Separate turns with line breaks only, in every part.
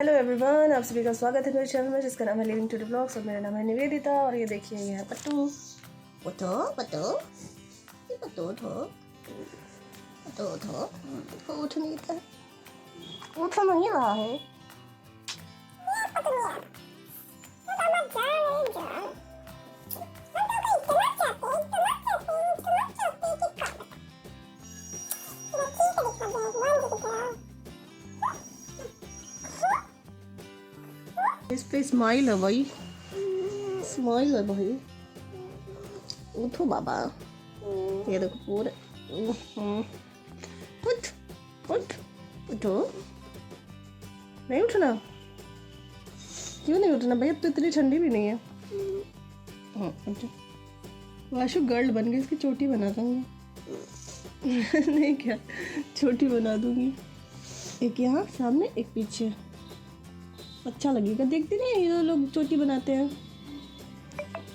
Hello everyone, आप सभी का स्वागत है मेरे चैनल में जिसका नाम है लिविंग टू द ब्लॉग्स। और मेरा नाम है निवेदिता और ये देखिए ये है पट्टू। पट्टू पट्टू पट्टू उठो पट्टू उठो, उठ नहीं था, उठ नहीं रहा है। इस पे स्माइल है भाई, स्माइल है भाई। उठो बाबा, ये देखो पूरे उठ उठ उठो। नहीं उठना, क्यों नहीं उठना भाई? अब तो इतनी ठंडी भी नहीं है। उठो। वाशु गर्ल बन गई, इसकी चोटी बना दूंगी। नहीं क्या, चोटी बना दूंगी, एक यहाँ सामने एक पीछे। अच्छा लगेगा, देखते नहीं ये लोग चोटी बनाते हैं।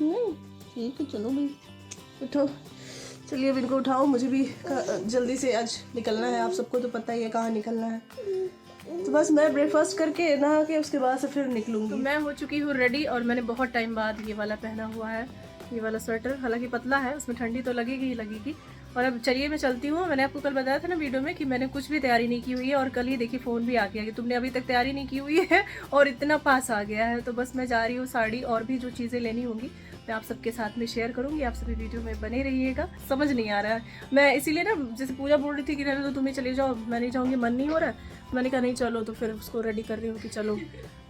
नहीं ठीक है, चलो भाई उठो। चलिए अब इनको उठाओ, मुझे भी जल्दी से आज निकलना है। आप सबको तो पता ही है कहाँ निकलना है। तो बस मैं ब्रेकफास्ट करके नहा के उसके बाद से फिर निकलूंगी। तो मैं हो चुकी हूँ रेडी और मैंने बहुत टाइम बाद ये वाला पहना हुआ है, ये वाला स्वेटर। हालांकि पतला है, उसमें ठंडी तो लगेगी ही लगेगी। और अब चलिए मैं चलती हूँ। मैंने आपको कल बताया था ना वीडियो में कि मैंने कुछ भी तैयारी नहीं की हुई है, और कल ही देखिए फ़ोन भी आ गया कि तुमने अभी तक तैयारी नहीं की हुई है और इतना पास आ गया है। तो बस मैं जा रही हूँ। साड़ी और भी जो चीज़ें लेनी होंगी मैं आप सबके साथ में शेयर करूँगी। आप सभी वीडियो में बने रहिएगा। समझ नहीं आ रहा है, मैं इसीलिए ना, जैसे पूजा बोल रही थी कि रहने तो तुम्हें चले जाओ, मैं नहीं जाऊँगी, मन नहीं हो रहा है। मैंने कहा नहीं चलो, तो फिर उसको रेडी कर रही हूँ कि चलो।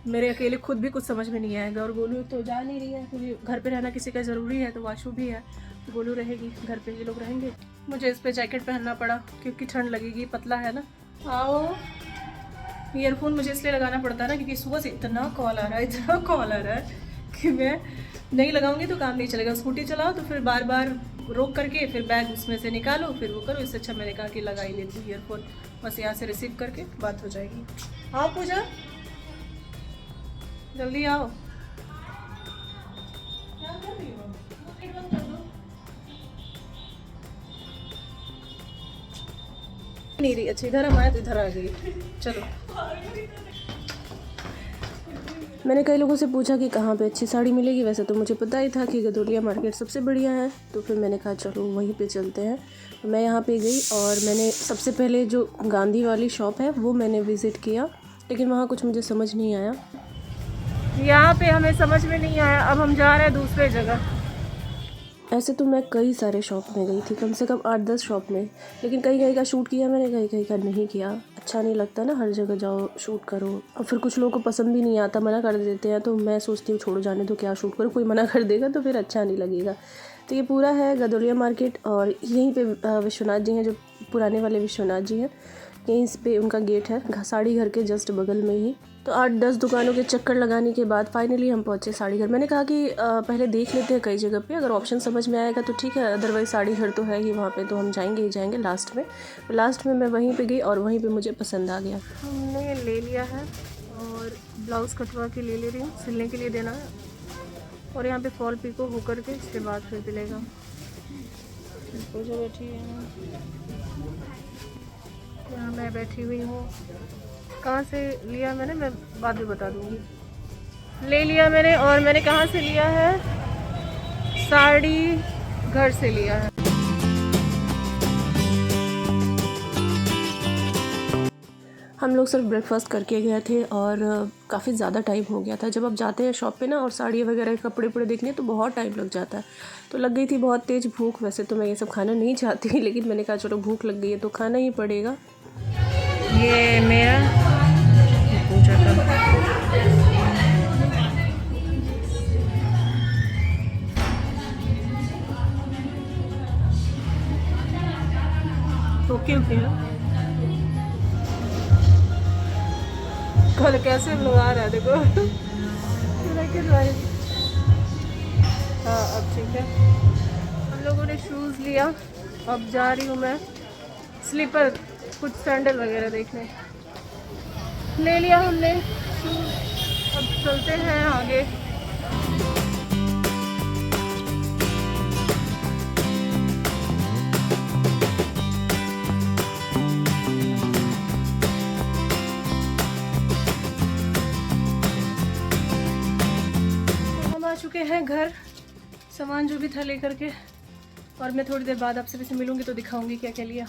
मेरे अकेले खुद भी कुछ समझ में नहीं आएगा, और गोलू तो जा नहीं रही है क्योंकि घर पे रहना किसी का ज़रूरी है। तो वाशु भी है, तो गोलू रहेगी घर पे, ये लोग रहेंगे। मुझे इस पर जैकेट पहनना पड़ा क्योंकि ठंड लगेगी, पतला है ना। आओ, ईयरफोन मुझे इसलिए लगाना पड़ता है ना क्योंकि सुबह से इतना कॉल आ रहा है, इतना कॉल आ रहा है कि मैं नहीं लगाऊंगी तो काम नहीं चलेगा। स्कूटी चलाओ तो फिर बार बार रोक करके फिर बैग उसमें से निकालो, फिर वो करो। इससे अच्छा मैंने कहा कि लगा ही लेती हूँ ईयरफोन, बस यहाँ से रिसीव करके बात हो जाएगी। आओ पूजा, जल्दी आओ। क्या कर रही हो? गेट बंद कर दो। नहीं रही अच्छी, इधर हम आए तो इधर आ गई। चलो, मैंने कई लोगों से पूछा कि कहाँ पे अच्छी साड़ी मिलेगी। वैसे तो मुझे पता ही था कि गदोलिया मार्केट सबसे बढ़िया है, तो फिर मैंने कहा चलो वहीं पे चलते हैं। तो मैं यहाँ पे गई और मैंने सबसे पहले जो गांधी वाली शॉप है वो मैंने विज़िट किया, लेकिन वहाँ कुछ मुझे समझ नहीं आया। यहाँ पे हमें समझ में नहीं आया, अब हम जा रहे हैं दूसरे जगह। ऐसे तो मैं कई सारे शॉप में गई थी, कम से कम 8-10 शॉप में, लेकिन कहीं कहीं का शूट किया मैंने, कहीं कहीं का नहीं किया। अच्छा नहीं लगता ना, हर जगह जाओ शूट करो, और फिर कुछ लोगों को पसंद भी नहीं आता, मना कर देते हैं। तो मैं सोचती हूँ छोड़ो, जाने तो क्या शूट करो, कोई मना कर देगा तो फिर अच्छा नहीं लगेगा। तो ये पूरा है गदोलिया मार्केट, और यहीं पे विश्वनाथ जी हैं, जो पुराने वाले विश्वनाथ जी हैं, यहीं पे उनका गेट है, साड़ी घर के जस्ट बगल में ही। तो 8-10 दुकानों के चक्कर लगाने के बाद फाइनली हम पहुँचे साड़ी घर। मैंने कहा कि पहले देख लेते हैं कई जगह पे, अगर ऑप्शन समझ में आएगा तो ठीक है, अदरवाइज़ साड़ी घर तो है ही वहाँ पे, तो हम जाएंगे ही जाएंगे लास्ट में। तो लास्ट में मैं वहीं पे गई और वहीं पे मुझे पसंद आ गया। हमने ले लिया है और ब्लाउज़ कटवा के ले रही हूँ, सिलने के लिए देना है। और यहाँ पे फॉल पिको हो करके इसके बाद फिर दिलेगा। पूजा बैठी है यहाँ, मैं बैठी हुई हूँ। कहाँ से लिया मैंने, मैं बाद में बता दूँगी। ले लिया मैंने, और मैंने कहाँ से लिया है, साड़ी घर से लिया है। हम लोग सिर्फ ब्रेकफास्ट करके गए थे और काफ़ी ज़्यादा टाइम हो गया था। जब आप जाते हैं शॉप पे ना और साड़ी वगैरह कपड़े वपड़े देखने तो बहुत टाइम लग जाता है। तो लग गई थी बहुत तेज़ भूख। वैसे तो मैं ये सब खाना नहीं चाहती, लेकिन मैंने कहा चलो भूख लग गई है तो खाना ही पड़ेगा। ये मेरा पूजा का तो क्यों कल कैसे लोग आ रहा है देखो। हाँ अब ठीक है। हम लोगों ने शूज़ लिया, अब जा रही हूँ मैं स्लीपर, कुछ सैंडल वगैरह देखने। ले लिया हमने शूज़, अब चलते हैं आगे। चुके हैं घर, सामान जो भी था लेकर के, और मैं थोड़ी देर बाद आपसे से मिलूंगी तो दिखाऊंगी क्या क्या लिया।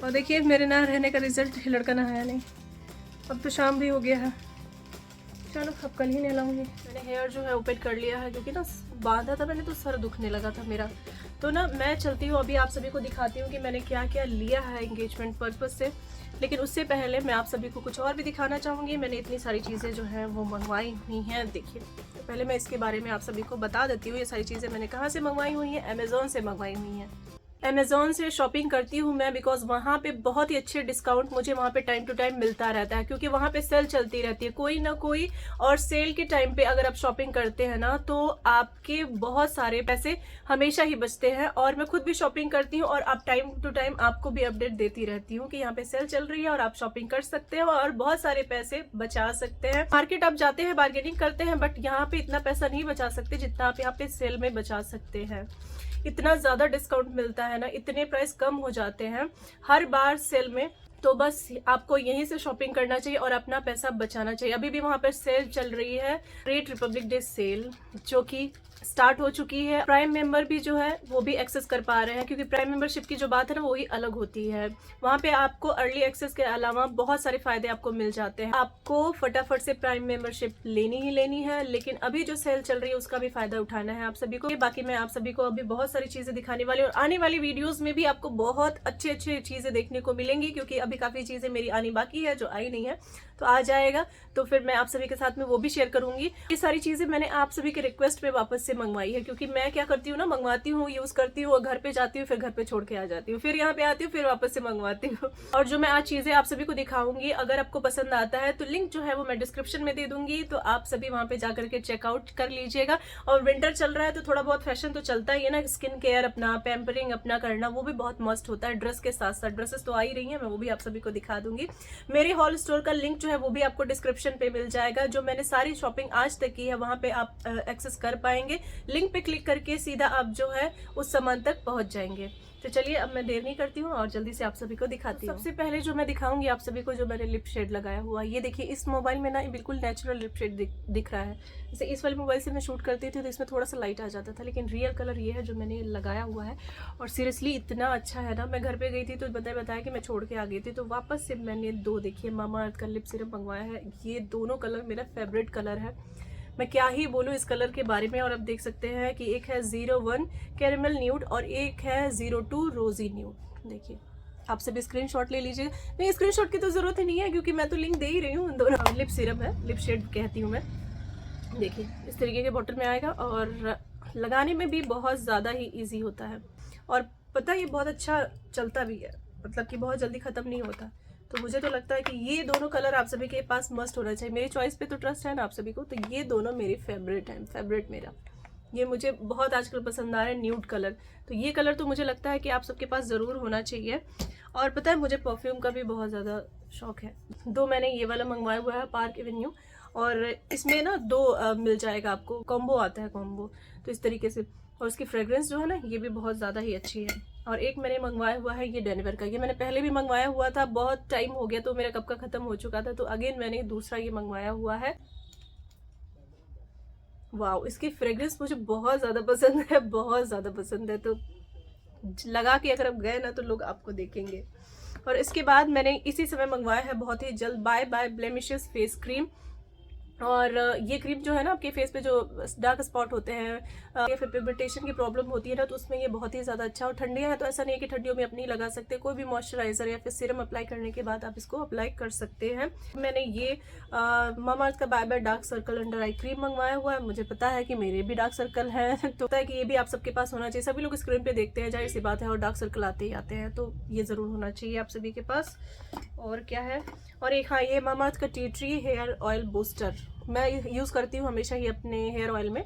और देखिए मेरे ना रहने का रिजल्ट, लड़का नहाया नहीं। अब तो शाम भी हो गया है, चलो अब कल ही नहलाऊंगी। मैंने हेयर जो है ओपन कर लिया है, क्योंकि ना बांधा था मैंने तो सर दुखने लगा था मेरा। तो ना मैं चलती हूँ, अभी आप सभी को दिखाती हूँ कि मैंने क्या क्या लिया है एंगेजमेंट पर्पज़ से। लेकिन उससे पहले मैं आप सभी को कुछ और भी दिखाना चाहूँगी। मैंने इतनी सारी चीज़ें जो हैं वो मंगवाई हुई हैं। देखिए तो पहले मैं इसके बारे में आप सभी को बता देती हूँ, ये सारी चीज़ें मैंने कहाँ से मंगवाई हुई हैं। अमेज़ॉन से मंगवाई हुई हैं। अमेज़ॉन से शॉपिंग करती हूँ मैं, बिकॉज वहाँ पे बहुत ही अच्छे डिस्काउंट मुझे वहाँ पे टाइम टू टाइम मिलता रहता है, क्योंकि वहाँ पे सेल चलती रहती है कोई ना कोई। और सेल के टाइम पे अगर आप शॉपिंग करते हैं ना, तो आपके बहुत सारे पैसे हमेशा ही बचते हैं। और मैं खुद भी शॉपिंग करती हूँ, और आप टाइम टू टाइम आपको भी अपडेट देती रहती हूँ कि यहाँ पे सेल चल रही है और आप शॉपिंग कर सकते हो और बहुत सारे पैसे बचा सकते हैं। मार्केट आप जाते हैं, बार्गेनिंग करते हैं, बट यहाँ पे इतना पैसा नहीं बचा सकते जितना आप यहाँ पे सेल में बचा सकते हैं। इतना ज़्यादा डिस्काउंट मिलता है ना, इतने प्राइस कम हो जाते हैं हर बार सेल में। तो बस आपको यहीं से शॉपिंग करना चाहिए और अपना पैसा बचाना चाहिए। अभी भी वहाँ पर सेल चल रही है, ग्रेट रिपब्लिक डे सेल, जो कि स्टार्ट हो चुकी है। प्राइम मेंबर भी जो है वो भी एक्सेस कर पा रहे हैं, क्योंकि प्राइम मेंबरशिप की जो बात है ना वो ही अलग होती है। वहाँ पे आपको अर्ली एक्सेस के अलावा बहुत सारे फायदे आपको मिल जाते हैं। आपको फटाफट से प्राइम मेंबरशिप लेनी ही लेनी है, लेकिन अभी जो सेल चल रही है उसका भी फायदा उठाना है आप सभी को। बाकी मैं आप सभी को अभी बहुत सारी चीजें दिखाने वाली हूँ, और आने वाली वीडियोज में भी आपको बहुत अच्छी अच्छी चीजें देखने को मिलेंगी, क्योंकि अभी काफी चीजें मेरी आनी बाकी है जो आई नहीं है, तो आ जाएगा तो फिर मैं आप सभी के साथ में वो भी शेयर करूंगी। ये सारी चीजें मैंने आप सभी के रिक्वेस्ट पे वापस से मंगवाई है, क्योंकि मैं क्या करती हूँ ना, मंगवाती हूँ, यूज करती हूँ, और घर पे जाती हूँ, फिर घर पे छोड़ के आ जाती हूँ, फिर यहाँ पे आती हूँ, फिर वापस से मंगवाती हूँ। और जो मैं आज चीजें आप सभी को दिखाऊंगी, अगर आपको पसंद आता है तो लिंक जो है वो मैं डिस्क्रिप्शन में दे दूंगी, तो आप सभी वहां पे जाकर के चेकआउट कर लीजिएगा। और विंटर चल रहा है तो थोड़ा बहुत फैशन तो चलता ही है ना, स्किन केयर अपना, पैम्परिंग अपना करना, वो भी बहुत मस्त होता है। ड्रेस के साथ साथ ड्रेसेस तो आ ही रही है, मैं वो भी आप सभी को दिखा दूंगी। मेरे हॉल स्टोर का लिंक जो है वो भी आपको डिस्क्रिप्शन पे मिल जाएगा। जो मैंने सारी शॉपिंग आज तक की है वहां पे आप एक्सेस कर पाएंगे। लिंक पे क्लिक करके सीधा आप जो है उस सामान तक पहुंच जाएंगे। तो चलिए अब मैं देर नहीं करती हूँ और जल्दी से आप सभी को दिखाती हूँ। सबसे पहले जो मैं दिखाऊंगी आप सभी को, जो मैंने लिप शेड लगाया हुआ, ये देखिए इस मोबाइल में ना बिल्कुल नेचुरल लिप शेड दिख रहा है। जैसे इस वाले मोबाइल से मैं शूट करती थी तो इसमें थोड़ा सा लाइट आ जाता था, लेकिन रियल कलर ये है जो मैंने लगाया हुआ है। और सीरियसली इतना अच्छा है ना, मैं घर पे गई थी तो बताया कि मैं छोड़ के आ गई थी, तो वापस से मैंने दो देखिए मामा अर्थ का लिप सिरप मंगवाया है। ये दोनों कलर मेरा फेवरेट कलर है, मैं क्या ही बोलूँ इस कलर के बारे में। और आप देख सकते हैं कि एक है 01 कैरेमल न्यूड और एक है 02 रोजी न्यूड। देखिए आप सभी स्क्रीनशॉट ले लीजिए। नहीं, स्क्रीनशॉट की तो जरूरत ही नहीं है, क्योंकि मैं तो लिंक दे ही रही हूँ। दोनों लिप सिरप है, लिप शेड कहती हूँ मैं। देखिए इस तरीके के बॉटल में आएगा, और लगाने में भी बहुत ज़्यादा ही ईजी होता है। और पता है ये बहुत अच्छा चलता भी है, मतलब कि बहुत जल्दी ख़त्म नहीं होता। तो मुझे तो लगता है कि ये दोनों कलर आप सभी के पास मस्ट होना चाहिए। मेरी चॉइस पे तो ट्रस्ट है ना आप सभी को, तो ये दोनों मेरे फेवरेट हैं। फेवरेट मेरा ये मुझे बहुत आजकल पसंद आ रहा है, न्यूड कलर। तो ये कलर तो मुझे लगता है कि आप सबके पास ज़रूर होना चाहिए। और पता है मुझे परफ्यूम का भी बहुत ज़्यादा शौक है। दो मैंने ये वाला मंगवाया हुआ है, पार्क एवेन्यू, और इसमें ना दो मिल जाएगा आपको, कॉम्बो आता है कॉम्बो, तो इस तरीके से। और उसकी फ्रेग्रेंस जो है ना ये भी बहुत ज़्यादा ही अच्छी है। और एक मैंने मंगवाया हुआ है ये डेनवर का, ये मैंने पहले भी मंगवाया हुआ था, बहुत टाइम हो गया तो मेरा कब का ख़त्म हो चुका था, तो अगेन मैंने दूसरा ये मंगवाया हुआ है। वाह, इसकी फ्रेग्रेंस मुझे बहुत ज़्यादा पसंद है, बहुत ज़्यादा पसंद है। तो लगा के अगर आप गए ना तो लोग आपको देखेंगे। और इसके बाद मैंने इसी समय मंगवाया है बहुत ही जल्द bye bye blemishes face cream. और ये क्रीम जो है ना, आपके फेस पे जो डार्क स्पॉट होते हैं या फिर पिगमेंटेशन की प्रॉब्लम होती है ना, तो उसमें ये बहुत ही ज़्यादा अच्छा। और ठंडियाँ हैं तो ऐसा नहीं है कि ठंडियों में अपनी लगा सकते, कोई भी मॉइस्चराइजर या फिर सीरम अप्लाई करने के बाद आप इसको अप्लाई कर सकते हैं। मैंने ये मामा अर्थ का bye bye dark circle under eye cream मंगवाया हुआ है। मुझे पता है कि मेरे भी डार्क सर्कल हैं तो पता है कि ये भी आप सबके पास होना चाहिए। सभी लोग स्क्रीन पे देखते हैं, जाहिर सी बात है, और डार्क सर्कल आते ही आते हैं, तो ये ज़रूर होना चाहिए आप सभी के पास। और क्या है, और एक हाँ, ये मामा अर्थ का tea tree hair oil booster मैं यूज़ करती हूँ हमेशा ही अपने हेयर ऑयल में।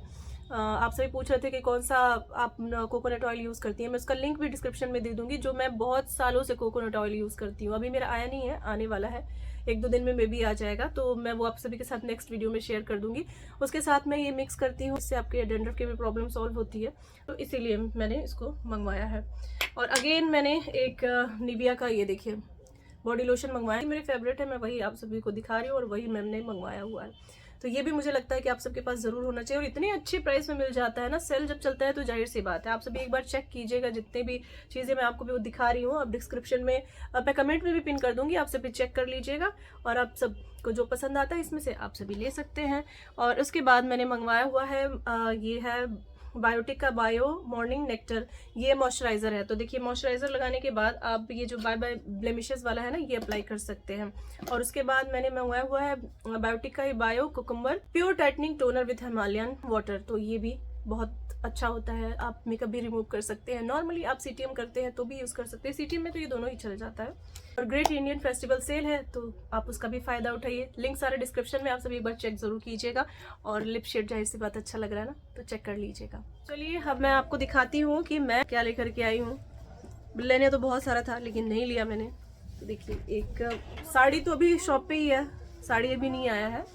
आप सभी पूछ रहे थे कि कौन सा आप कोकोनट ऑयल यूज़ करती हैं, मैं उसका लिंक भी डिस्क्रिप्शन में दे दूंगी। जो मैं बहुत सालों से कोकोनट ऑयल यूज़ करती हूँ, अभी मेरा आया नहीं है, आने वाला है, 1-2 दिन में भी आ जाएगा, तो मैं वो आप सभी के साथ नेक्स्ट वीडियो में शेयर कर दूंगी। उसके साथ मैं ये मिक्स करती हूँ, इससे आपके डैंड्रफ की भी प्रॉब्लम सॉल्व होती है, तो इसीलिए मैंने इसको मंगवाया है। और अगेन मैंने एक निविया का ये देखिए बॉडी लोशन मंगवाया, मेरे फेवरेट है, मैं वही आप सभी को दिखा रही हूँ और वही मैंने मंगवाया हुआ है। तो ये भी मुझे लगता है कि आप सबके पास ज़रूर होना चाहिए, और इतने अच्छे प्राइस में मिल जाता है ना। सेल जब चलता है तो जाहिर सी बात है, आप सभी एक बार चेक कीजिएगा। जितने भी चीज़ें मैं आपको भी वो दिखा रही हूँ, आप डिस्क्रिप्शन में मैं कमेंट में भी पिन कर दूंगी, आप सभी चेक कर लीजिएगा, और आप सबको जो पसंद आता है इसमें से आप सभी ले सकते हैं। और उसके बाद मैंने मंगवाया हुआ है ये है बायोटिक का बायो मॉर्निंग नेक्टर, ये मॉइस्चराइज़र है। तो देखिए मॉइस्चराइज़र लगाने के बाद आप ये जो बाय बाय ब्लेमिशेस वाला है ना, ये अप्लाई कर सकते हैं। और उसके बाद मैंने मंगवाया हुआ है बायोटिक का ही bio cucumber pure tightening toner with Himalayan water. तो ये भी बहुत अच्छा होता है, आप मेकअप भी रिमूव कर सकते हैं। नॉर्मली आप सीटीएम करते हैं तो भी यूज़ कर सकते हैं, सीटीएम में तो ये दोनों ही चल जाता है। और ग्रेट इंडियन फेस्टिवल सेल है तो आप उसका भी फ़ायदा उठाइए। लिंक सारे डिस्क्रिप्शन में, आप सभी एक बार चेक ज़रूर कीजिएगा। और लिप शेड जाहिर सी बात अच्छा लग रहा है ना, तो चेक कर लीजिएगा। चलिए अब मैं आपको दिखाती हूँ कि मैं क्या लेकर के आई हूँ। लेने तो बहुत सारा था लेकिन नहीं लिया मैंने। तो देखिए एक साड़ी तो अभी शॉप पे ही है, साड़ी अभी नहीं आया है,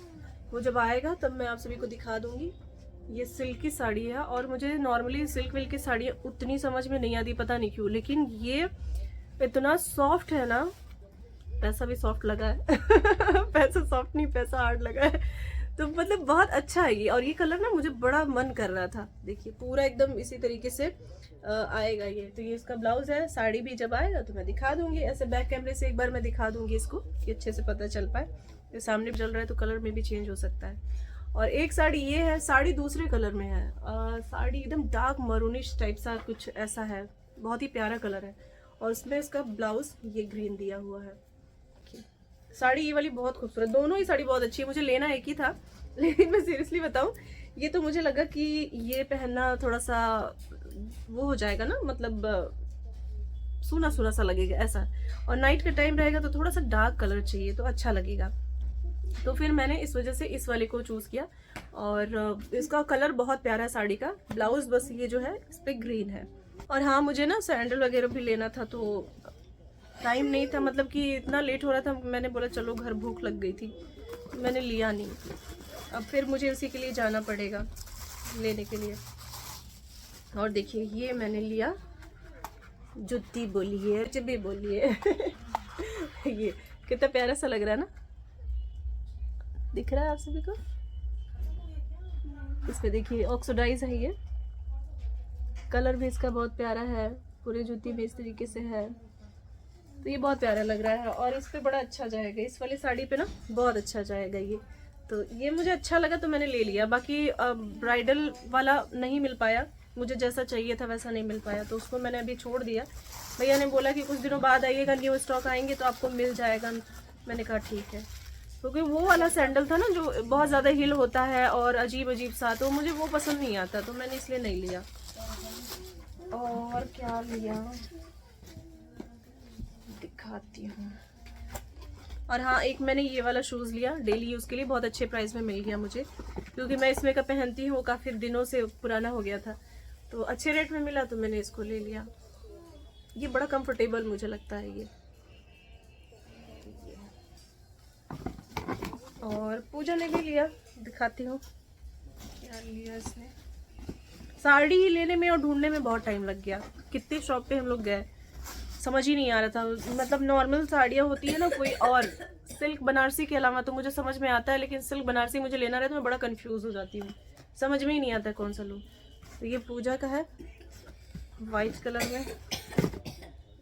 वो जब आएगा तब मैं आप सभी को दिखा दूँगी। ये सिल्क की साड़ी है, और मुझे नॉर्मली सिल्क विल्क की साड़ियाँ उतनी समझ में नहीं आती, पता नहीं क्यों, लेकिन ये इतना सॉफ्ट है ना, पैसा भी सॉफ्ट लगा है पैसा सॉफ्ट नहीं, पैसा हार्ड लगा है। तो मतलब बहुत अच्छा है ये, और ये कलर ना मुझे बड़ा मन कर रहा था। देखिए पूरा एकदम इसी तरीके से आएगा ये। तो ये इसका ब्लाउज है, साड़ी भी जब आएगा तो मैं दिखा दूंगी, ऐसे बैक कैमरे से एक बार मैं दिखा दूंगी इसको कि अच्छे से पता चल पाए। ये सामने भी चल रहा है तो कलर में भी चेंज हो सकता है। और एक साड़ी ये है, साड़ी दूसरे कलर में है, साड़ी एकदम डार्क मरूनिश टाइप सा कुछ ऐसा है, बहुत ही प्यारा कलर है। और उसमें इसका ब्लाउज ये ग्रीन दिया हुआ है। साड़ी ये वाली बहुत खूबसूरत, दोनों ही साड़ी बहुत अच्छी है। मुझे लेना एक ही था, लेकिन मैं सीरियसली बताऊं, ये तो मुझे लगा कि ये पहनना थोड़ा सा वो हो जाएगा ना, मतलब सूना सूना सा लगेगा ऐसा, और नाइट का टाइम रहेगा तो थोड़ा सा डार्क कलर चाहिए तो अच्छा लगेगा। तो फिर मैंने इस वजह से इस वाले को चूज़ किया। और इसका कलर बहुत प्यारा है साड़ी का। ब्लाउज बस ये जो है इस पर ग्रीन है। और हाँ मुझे ना सैंडल वगैरह भी लेना था, तो टाइम नहीं था, मतलब कि इतना लेट हो रहा था, मैंने बोला चलो घर भूख लग गई थी, मैंने लिया नहीं। अब फिर मुझे उसी के लिए जाना पड़ेगा लेने के लिए। और देखिए ये मैंने लिया, जुत्ती बोलिए जबी बोलिए ये कितना प्यारा सा लग रहा है ना, दिख रहा है आप सभी को? इस पे देखिए ऑक्सीडाइज है ये, कलर भी इसका बहुत प्यारा है, पूरे जूती में इस तरीके से है, तो ये बहुत प्यारा लग रहा है। और इस पे बड़ा अच्छा जाएगा, इस वाली साड़ी पे ना बहुत अच्छा जाएगा ये। तो ये मुझे अच्छा लगा तो मैंने ले लिया। बाकी ब्राइडल वाला नहीं मिल पाया, मुझे जैसा चाहिए था वैसा नहीं मिल पाया, तो उसको मैंने अभी छोड़ दिया। भैया ने बोला कि कुछ दिनों बाद आइएगा, न्यू स्टॉक आएंगे तो आपको मिल जाएगा। मैंने कहा ठीक है, क्योंकि वो वाला सैंडल था ना जो बहुत ज़्यादा हिल होता है और अजीब अजीब सा, तो मुझे वो पसंद नहीं आता, तो मैंने इसलिए नहीं लिया। और क्या लिया दिखाती हूँ। और हाँ एक मैंने ये वाला शूज़ लिया डेली यूज़ के लिए, बहुत अच्छे प्राइस में मिल गया मुझे, क्योंकि मैं इसमें का पहनती हूँ, काफ़ी दिनों से पुराना हो गया था, तो अच्छे रेट में मिला तो मैंने इसको ले लिया। ये बड़ा कंफर्टेबल मुझे लगता है ये। और पूजा ने भी लिया, दिखाती हूँ क्या लिया इसने। साड़ी लेने में और ढूंढने में बहुत टाइम लग गया, कितने शॉप पे हम लोग गए, समझ ही नहीं आ रहा था। मतलब नॉर्मल साड़ियाँ होती है ना कोई, और सिल्क बनारसी के अलावा तो मुझे समझ में आता है, लेकिन सिल्क बनारसी मुझे लेना रहे तो मैं बड़ा कंफ्यूज हो जाती हूँ, समझ में ही नहीं आता कौन सा लूँ। तो ये पूजा का है, वाइट कलर में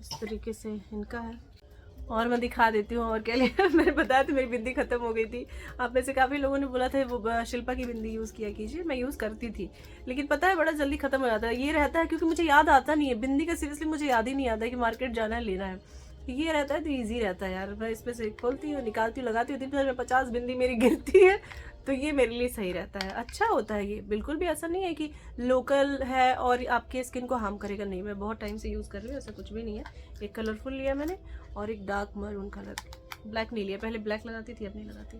इस तरीके से इनका है। और मैं दिखा देती हूँ और क्या लिया। मैंने बताया था मेरी बिंदी ख़त्म हो गई थी, आप में से काफ़ी लोगों ने बोला था वो शिल्पा की बिंदी यूज़ किया कीजिए, मैं यूज़ करती थी, लेकिन पता है बड़ा जल्दी ख़त्म हो जाता है। ये रहता है क्योंकि मुझे याद आता नहीं है बिंदी का, सीरियसली मुझे याद ही नहीं आता कि मार्केट जाना है लेना है। ये रहता है तो ईजी रहता है यार, मैं इसमें से खोलती हूँ निकालती हूँ लगाती हूँ, दिन भर में 50 बिंदी मेरी गिरती है, तो ये मेरे लिए सही रहता है, अच्छा होता है ये। बिल्कुल भी ऐसा नहीं है कि लोकल है और आपके स्किन को हार्म करेगा, नहीं, मैं बहुत टाइम से यूज़ कर रही हूँ, ऐसा कुछ भी नहीं है। एक कलरफुल लिया मैंने और एक डार्क मरून कलर, ब्लैक नहीं लिया, पहले ब्लैक लगाती थी अब नहीं लगाती।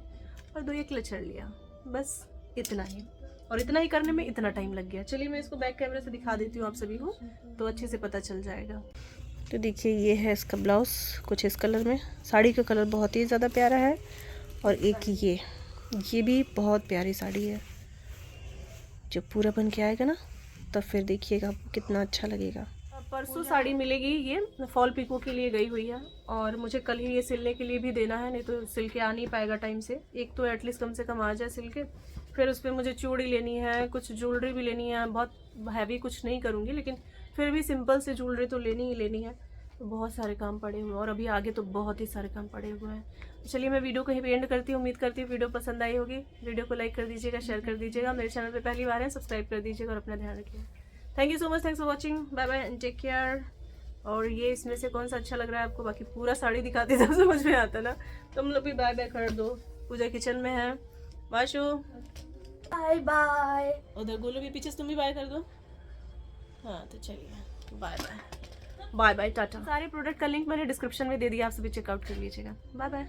और 2 एक क्लचर लिया, बस इतना ही। और इतना ही करने में इतना टाइम लग गया। चलिए मैं इसको बैक कैमरे से दिखा देती हूँ आप सभी को, तो अच्छे से पता चल जाएगा। तो देखिए ये है इसका ब्लाउज़ कुछ इस कलर में, साड़ी का कलर बहुत ही ज़्यादा प्यारा है। और एक ये भी बहुत प्यारी साड़ी है, जब पूरा बन के आएगा ना तब फिर देखिएगा आपको कितना अच्छा लगेगा। अब
परसों साड़ी मिलेगी, ये फॉल पिको के लिए गई हुई है और मुझे कल ही ये सिलने के लिए भी देना है, नहीं तो सिल के आ नहीं पाएगा टाइम से। एक तो एटलीस्ट कम से कम आ जाए सिल के, फिर उस पर मुझे चूड़ी लेनी है, कुछ ज्वेलरी भी लेनी है। बहुत हैवी कुछ नहीं करूँगी, लेकिन फिर भी सिंपल से ज्वेलरी तो लेनी ही लेनी है। तो बहुत सारे काम पड़े हुए हैं और अभी आगे तो बहुत ही सारे काम पड़े हुए हैं। चलिए मैं वीडियो को यहीं पे एंड करती हूँ। उम्मीद करती हूँ वीडियो पसंद आई होगी। वीडियो को लाइक कर दीजिएगा, शेयर कर दीजिएगा। मेरे चैनल पे पहली बार है, सब्सक्राइब कर दीजिएगा और अपना ध्यान रखिए। Thank you so much, thanks for watching, bye bye and take care. और ये इसमें से कौन सा अच्छा लग रहा है आपको? बाकी पूरा साड़ी दिखाती तब समझ में आता ना। तुम लोग भी बाय बाय कर दो। पूजा किचन में है। Vashu
bye bye.
उधर गोलू भी पीछे, तुम भी बाय कर दो। हाँ तो चलिए bye bye, bye bye, tata. सारे प्रोडक्ट का लिंक मैंने डिस्क्रिप्शन में दे दिया, आप सभी चेकआउट कर लीजिएगा। Bye bye.